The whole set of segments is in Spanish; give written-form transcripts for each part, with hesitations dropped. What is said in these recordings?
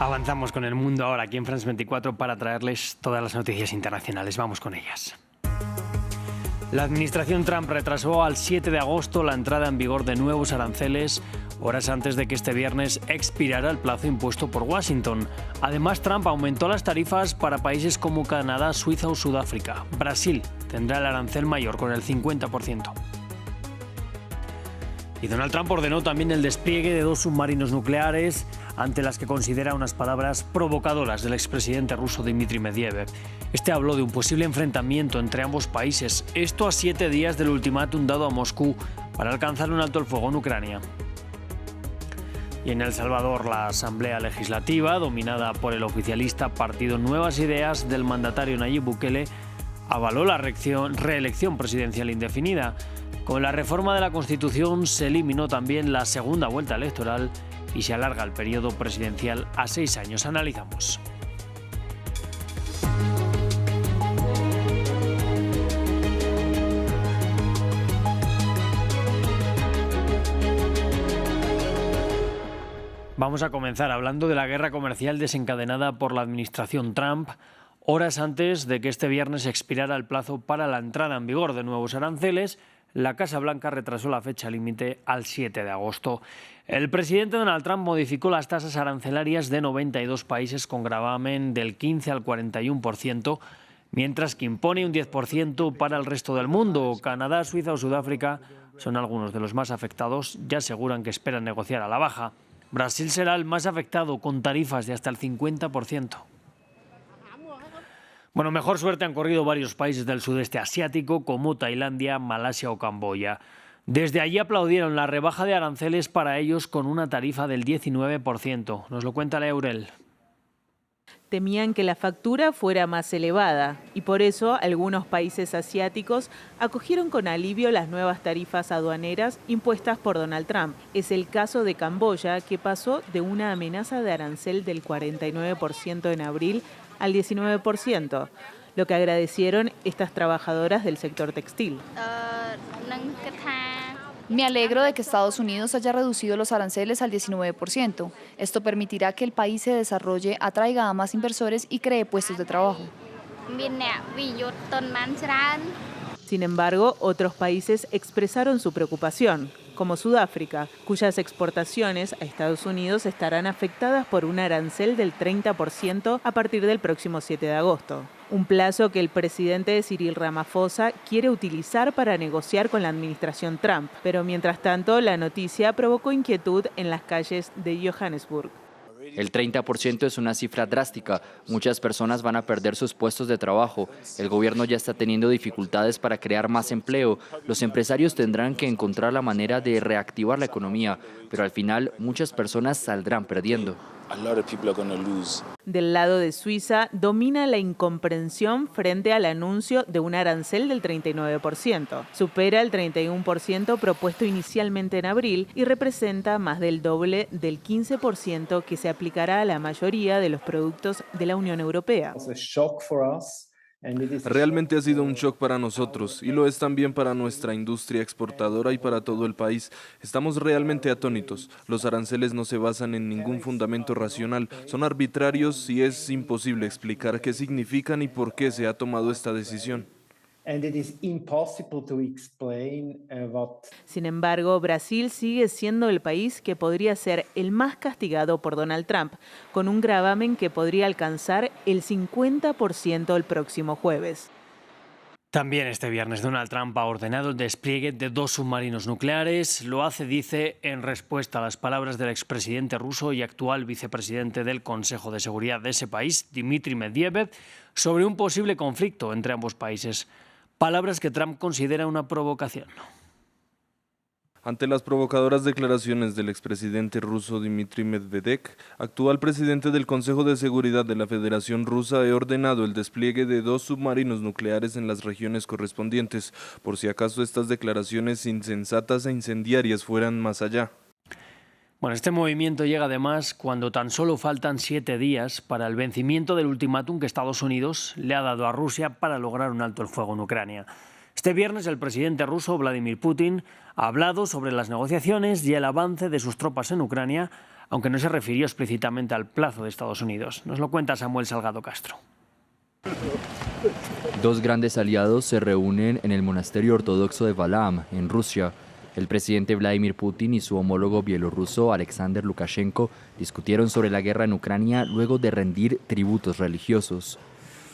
Avanzamos con el mundo ahora aquí en France 24 para traerles todas las noticias internacionales. Vamos con ellas. La administración Trump retrasó al 7 de agosto la entrada en vigor de nuevos aranceles, horas antes de que este viernes expirara el plazo impuesto por Washington. Además, Trump aumentó las tarifas para países como Canadá, Suiza o Sudáfrica. Brasil tendrá el arancel mayor con el 50%. Y Donald Trump ordenó también el despliegue de 2 submarinos nucleares, ante las que considera unas palabras provocadoras del expresidente ruso Dmitry Medvedev. Este habló de un posible enfrentamiento entre ambos países, esto a 7 días del ultimátum dado a Moscú para alcanzar un alto el fuego en Ucrania. Y en El Salvador, la Asamblea Legislativa, dominada por el oficialista Partido Nuevas Ideas del mandatario Nayib Bukele, avaló la reelección presidencial indefinida. Con la reforma de la Constitución se eliminó también la segunda vuelta electoral y se alarga el periodo presidencial a 6 años. Analizamos. Vamos a comenzar hablando de la guerra comercial desencadenada por la administración Trump, horas antes de que este viernes expirara el plazo para la entrada en vigor de nuevos aranceles. La Casa Blanca retrasó la fecha límite al 7 de agosto. El presidente Donald Trump modificó las tasas arancelarias de 92 países con gravamen del 15 al 41%, mientras que impone un 10% para el resto del mundo. Canadá, Suiza o Sudáfrica son algunos de los más afectados y aseguran que esperan negociar a la baja. Brasil será el más afectado, con tarifas de hasta el 50%. Bueno, mejor suerte han corrido varios países del sudeste asiático como Tailandia, Malasia o Camboya. Desde allí aplaudieron la rebaja de aranceles para ellos con una tarifa del 19%. Nos lo cuenta Lea Eurel. Temían que la factura fuera más elevada y por eso algunos países asiáticos acogieron con alivio las nuevas tarifas aduaneras impuestas por Donald Trump. Es el caso de Camboya, que pasó de una amenaza de arancel del 49% en abril al 19%, lo que agradecieron estas trabajadoras del sector textil. Me alegro de que Estados Unidos haya reducido los aranceles al 19%. Esto permitirá que el país se desarrolle, atraiga a más inversores y cree puestos de trabajo. Sin embargo, otros países expresaron su preocupación, como Sudáfrica, cuyas exportaciones a Estados Unidos estarán afectadas por un arancel del 30% a partir del próximo 7 de agosto. Un plazo que el presidente Cyril Ramaphosa quiere utilizar para negociar con la administración Trump. Pero mientras tanto, la noticia provocó inquietud en las calles de Johannesburg. El 30% es una cifra drástica. Muchas personas van a perder sus puestos de trabajo. El gobierno ya está teniendo dificultades para crear más empleo. Los empresarios tendrán que encontrar la manera de reactivar la economía, pero al final muchas personas saldrán perdiendo. Del lado de Suiza domina la incomprensión frente al anuncio de un arancel del 39%. Supera el 31% propuesto inicialmente en abril y representa más del doble del 15% que se aplicará a la mayoría de los productos de la Unión Europea. Realmente ha sido un shock para nosotros y lo es también para nuestra industria exportadora y para todo el país. Estamos realmente atónitos. Los aranceles no se basan en ningún fundamento racional, son arbitrarios y es imposible explicar qué significan y por qué se ha tomado esta decisión. Sin embargo, Brasil sigue siendo el país que podría ser el más castigado por Donald Trump, con un gravamen que podría alcanzar el 50% el próximo jueves. También este viernes Donald Trump ha ordenado el despliegue de 2 submarinos nucleares. Lo hace, dice, en respuesta a las palabras del expresidente ruso y actual vicepresidente del Consejo de Seguridad de ese país, Dmitry Medvedev, sobre un posible conflicto entre ambos países. Palabras que Trump considera una provocación. Ante las provocadoras declaraciones del expresidente ruso Dmitry Medvedev, actual presidente del Consejo de Seguridad de la Federación Rusa, he ordenado el despliegue de 2 submarinos nucleares en las regiones correspondientes, por si acaso estas declaraciones insensatas e incendiarias fueran más allá. Bueno, este movimiento llega además cuando tan solo faltan 7 días para el vencimiento del ultimátum que Estados Unidos le ha dado a Rusia para lograr un alto el fuego en Ucrania. Este viernes el presidente ruso Vladimir Putin ha hablado sobre las negociaciones y el avance de sus tropas en Ucrania, aunque no se refirió explícitamente al plazo de Estados Unidos. Nos lo cuenta Samuel Salgado Castro. Dos grandes aliados se reúnen en el monasterio ortodoxo de Valaam, en Rusia. El presidente Vladimir Putin y su homólogo bielorruso Alexander Lukashenko discutieron sobre la guerra en Ucrania luego de rendir tributos religiosos.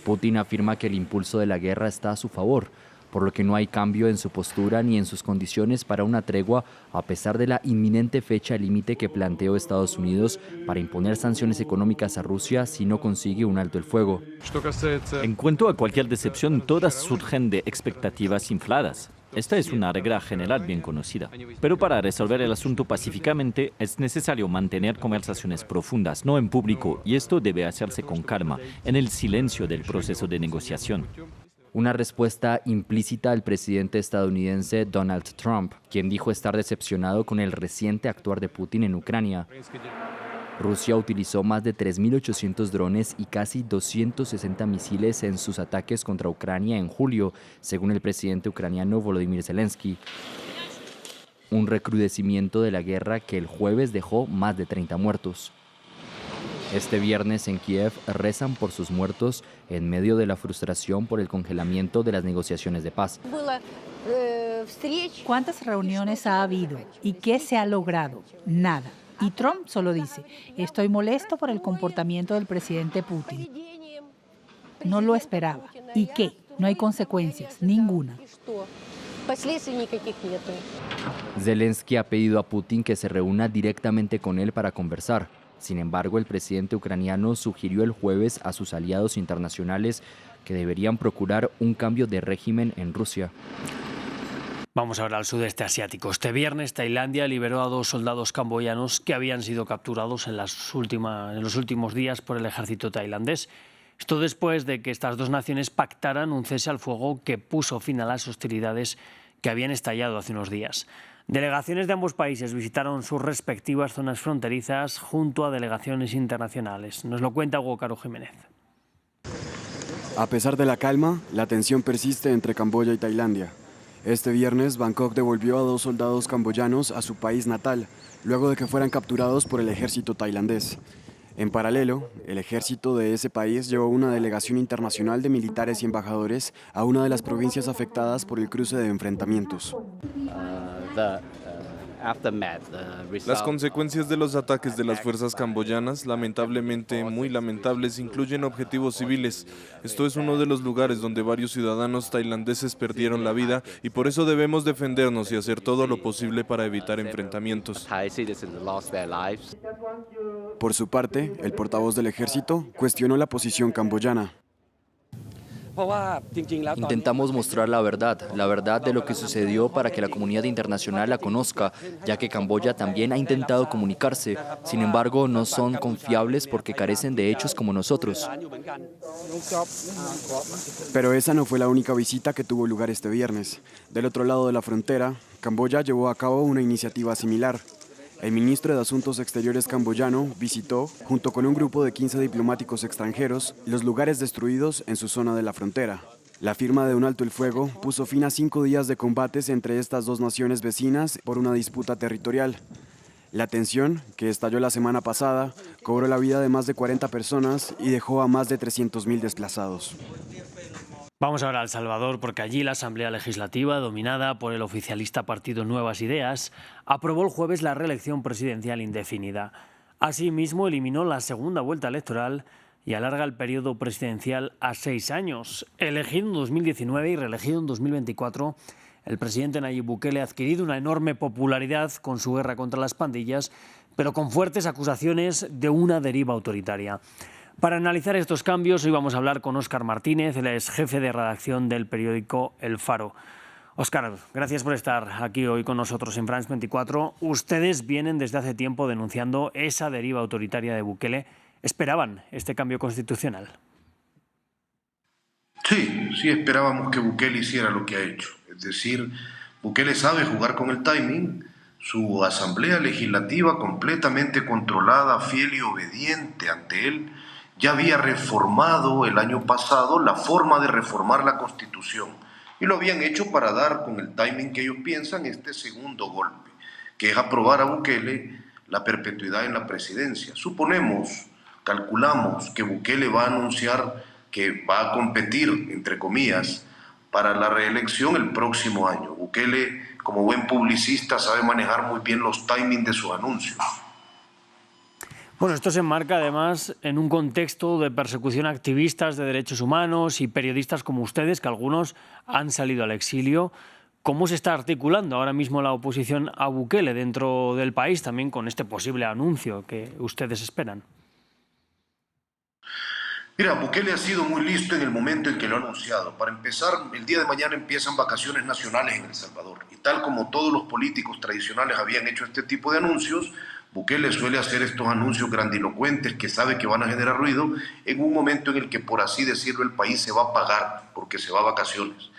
Putin afirma que el impulso de la guerra está a su favor, por lo que no hay cambio en su postura ni en sus condiciones para una tregua, a pesar de la inminente fecha límite que planteó Estados Unidos para imponer sanciones económicas a Rusia si no consigue un alto el fuego. En cuanto a cualquier decepción, todas surgen de expectativas infladas. Esta es una regla general bien conocida. Pero para resolver el asunto pacíficamente es necesario mantener conversaciones profundas, no en público, y esto debe hacerse con calma, en el silencio del proceso de negociación. Una respuesta implícita al presidente estadounidense Donald Trump, quien dijo estar decepcionado con el reciente actuar de Putin en Ucrania. Rusia utilizó más de 3.800 drones y casi 260 misiles en sus ataques contra Ucrania en julio, según el presidente ucraniano Volodymyr Zelensky. Un recrudecimiento de la guerra que el jueves dejó más de 30 muertos. Este viernes en Kiev rezan por sus muertos en medio de la frustración por el congelamiento de las negociaciones de paz. ¿Cuántas reuniones ha habido y qué se ha logrado? Nada. Y Trump solo dice, estoy molesto por el comportamiento del presidente Putin. No lo esperaba. ¿Y qué? No hay consecuencias, ninguna. Zelensky ha pedido a Putin que se reúna directamente con él para conversar. Sin embargo, el presidente ucraniano sugirió el jueves a sus aliados internacionales que deberían procurar un cambio de régimen en Rusia. Vamos ahora al sudeste asiático. Este viernes Tailandia liberó a 2 soldados camboyanos que habían sido capturados en los últimos días por el ejército tailandés. Esto después de que estas dos naciones pactaran un cese al fuego que puso fin a las hostilidades que habían estallado hace unos días. Delegaciones de ambos países visitaron sus respectivas zonas fronterizas junto a delegaciones internacionales. Nos lo cuenta Hugo Caro Jiménez. A pesar de la calma, la tensión persiste entre Camboya y Tailandia. Este viernes, Bangkok devolvió a 2 soldados camboyanos a su país natal, luego de que fueran capturados por el ejército tailandés. En paralelo, el ejército de ese país llevó una delegación internacional de militares y embajadores a una de las provincias afectadas por el cruce de enfrentamientos. Las consecuencias de los ataques de las fuerzas camboyanas, lamentablemente muy lamentables, incluyen objetivos civiles. Esto es uno de los lugares donde varios ciudadanos tailandeses perdieron la vida y por eso debemos defendernos y hacer todo lo posible para evitar enfrentamientos. Por su parte, el portavoz del ejército cuestionó la posición camboyana. Intentamos mostrar la verdad de lo que sucedió para que la comunidad internacional la conozca, ya que Camboya también ha intentado comunicarse. Sin embargo, no son confiables porque carecen de hechos como nosotros. Pero esa no fue la única visita que tuvo lugar este viernes. Del otro lado de la frontera, Camboya llevó a cabo una iniciativa similar. El ministro de Asuntos Exteriores camboyano visitó, junto con un grupo de 15 diplomáticos extranjeros, los lugares destruidos en su zona de la frontera. La firma de un alto el fuego puso fin a 5 días de combates entre estas dos naciones vecinas por una disputa territorial. La tensión, que estalló la semana pasada, cobró la vida de más de 40 personas y dejó a más de 300.000 desplazados. Vamos ahora a El Salvador, porque allí la Asamblea Legislativa, dominada por el oficialista partido Nuevas Ideas, aprobó el jueves la reelección presidencial indefinida. Asimismo, eliminó la segunda vuelta electoral y alarga el periodo presidencial a 6 años. Elegido en 2019 y reelegido en 2024, el presidente Nayib Bukele ha adquirido una enorme popularidad con su guerra contra las pandillas, pero con fuertes acusaciones de una deriva autoritaria. Para analizar estos cambios, hoy vamos a hablar con Óscar Martínez, él es jefe de redacción del periódico El Faro. Óscar, gracias por estar aquí hoy con nosotros en France 24. Ustedes vienen desde hace tiempo denunciando esa deriva autoritaria de Bukele. ¿Esperaban este cambio constitucional? Sí esperábamos que Bukele hiciera lo que ha hecho. Es decir, Bukele sabe jugar con el timing. Su asamblea legislativa completamente controlada, fiel y obediente ante él, ya había reformado el año pasado la forma de reformar la Constitución y lo habían hecho para dar con el timing que ellos piensan este segundo golpe, que es aprobar a Bukele la perpetuidad en la presidencia. Suponemos, calculamos que Bukele va a anunciar que va a competir, entre comillas, para la reelección el próximo año. Bukele, como buen publicista, sabe manejar muy bien los timings de sus anuncios. Bueno, esto se enmarca además en un contexto de persecución a activistas de derechos humanos y periodistas como ustedes, que algunos han salido al exilio. ¿Cómo se está articulando ahora mismo la oposición a Bukele dentro del país, también con este posible anuncio que ustedes esperan? Mira, Bukele ha sido muy listo en el momento en que lo ha anunciado. Para empezar, el día de mañana empiezan vacaciones nacionales en El Salvador. Y tal como todos los políticos tradicionales habían hecho este tipo de anuncios, Bukele suele hacer estos anuncios grandilocuentes que sabe que van a generar ruido en un momento en el que, por así decirlo, el país se va a apagar porque se va a vacaciones.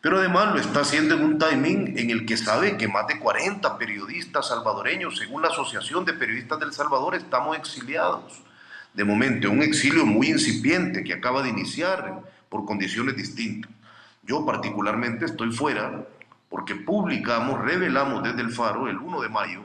Pero además lo está haciendo en un timing en el que sabe que más de 40 periodistas salvadoreños, según la Asociación de Periodistas del Salvador, estamos exiliados. De momento, un exilio muy incipiente que acaba de iniciar por condiciones distintas. Yo particularmente estoy fuera porque revelamos desde El Faro, el 1 de mayo,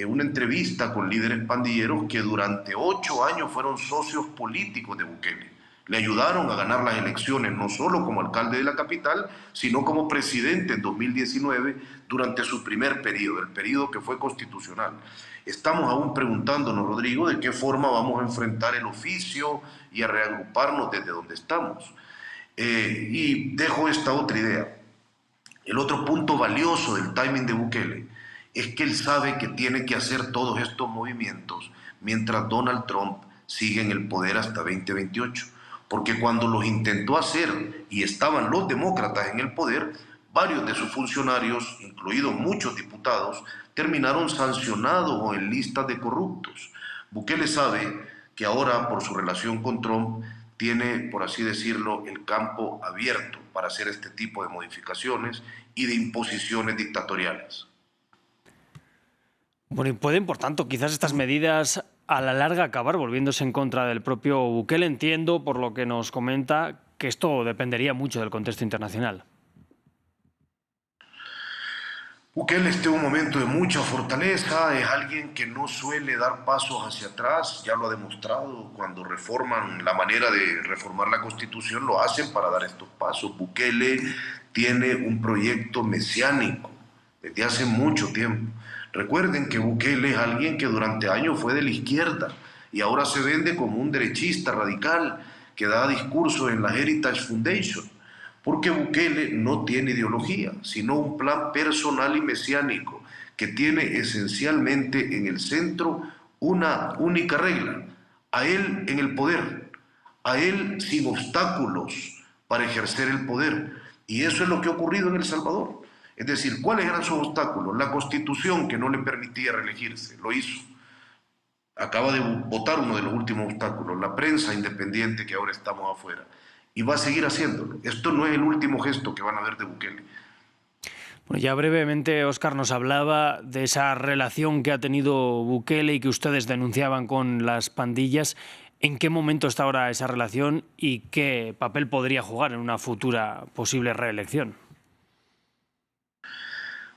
una entrevista con líderes pandilleros que durante 8 años fueron socios políticos de Bukele. Le ayudaron a ganar las elecciones, no solo como alcalde de la capital, sino como presidente en 2019 durante su primer periodo, el periodo que fue constitucional. Estamos aún preguntándonos, Rodrigo, de qué forma vamos a enfrentar el oficio y a reagruparnos desde donde estamos. Y dejo esta otra idea. El otro punto valioso del timing de Bukele es que él sabe que tiene que hacer todos estos movimientos mientras Donald Trump sigue en el poder hasta 2028. Porque cuando los intentó hacer y estaban los demócratas en el poder, varios de sus funcionarios, incluidos muchos diputados, terminaron sancionados o en listas de corruptos. Bukele sabe que ahora, por su relación con Trump, tiene, por así decirlo, el campo abierto para hacer este tipo de modificaciones y de imposiciones dictatoriales. Bueno, y pueden, por tanto, quizás estas medidas a la larga acabar volviéndose en contra del propio Bukele. Entiendo, por lo que nos comenta, que esto dependería mucho del contexto internacional. Bukele está en un momento de mucha fortaleza, es alguien que no suele dar pasos hacia atrás, ya lo ha demostrado. Cuando reforman la manera de reformar la Constitución, lo hacen para dar estos pasos. Bukele tiene un proyecto mesiánico desde hace mucho tiempo. Recuerden que Bukele es alguien que durante años fue de la izquierda y ahora se vende como un derechista radical que da discursos en la Heritage Foundation, porque Bukele no tiene ideología, sino un plan personal y mesiánico que tiene esencialmente en el centro una única regla: a él en el poder, a él sin obstáculos para ejercer el poder. Y eso es lo que ha ocurrido en El Salvador. Es decir, ¿cuáles eran sus obstáculos? La Constitución, que no le permitía reelegirse, lo hizo. Acaba de votar uno de los últimos obstáculos, la prensa independiente, que ahora estamos afuera. Y va a seguir haciéndolo. Esto no es el último gesto que van a ver de Bukele. Bueno, ya brevemente, Óscar nos hablaba de esa relación que ha tenido Bukele y que ustedes denunciaban con las pandillas. ¿En qué momento está ahora esa relación y qué papel podría jugar en una futura posible reelección?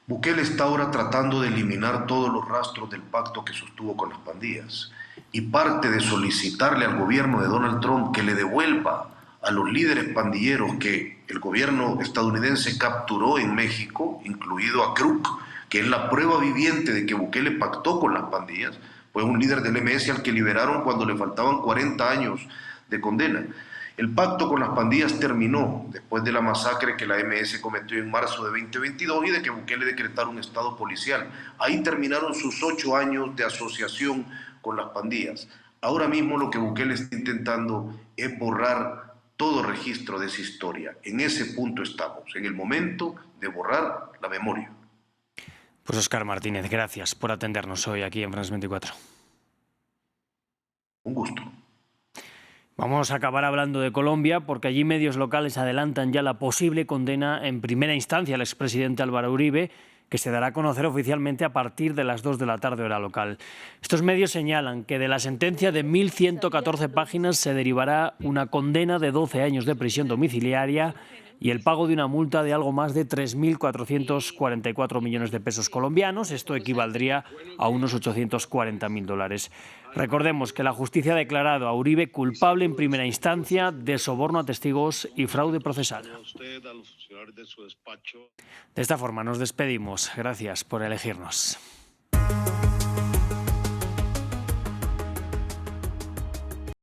Bukele está ahora tratando de eliminar todos los rastros del pacto que sostuvo con las pandillas. Y parte de solicitarle al gobierno de Donald Trump que le devuelva a los líderes pandilleros que el gobierno estadounidense capturó en México, incluido a Crook, que es la prueba viviente de que Bukele pactó con las pandillas, fue un líder del MS al que liberaron cuando le faltaban 40 años de condena. El pacto con las pandillas terminó después de la masacre que la MS cometió en marzo de 2022 y de que Bukele decretara un estado policial. Ahí terminaron sus 8 años de asociación con las pandillas. Ahora mismo lo que Bukele está intentando es borrar todo registro de esa historia. En ese punto estamos, en el momento de borrar la memoria. Pues Óscar Martínez, gracias por atendernos hoy aquí en France 24. Un gusto. Vamos a acabar hablando de Colombia porque allí medios locales adelantan ya la posible condena en primera instancia al expresidente Álvaro Uribe, que se dará a conocer oficialmente a partir de las 2 de la tarde hora local. Estos medios señalan que de la sentencia de 1.114 páginas se derivará una condena de 12 años de prisión domiciliaria y el pago de una multa de algo más de 3.444 millones de pesos colombianos. Esto equivaldría a unos $840.000. Recordemos que la justicia ha declarado a Uribe culpable en primera instancia de soborno a testigos y fraude procesal. De esta forma nos despedimos. Gracias por elegirnos.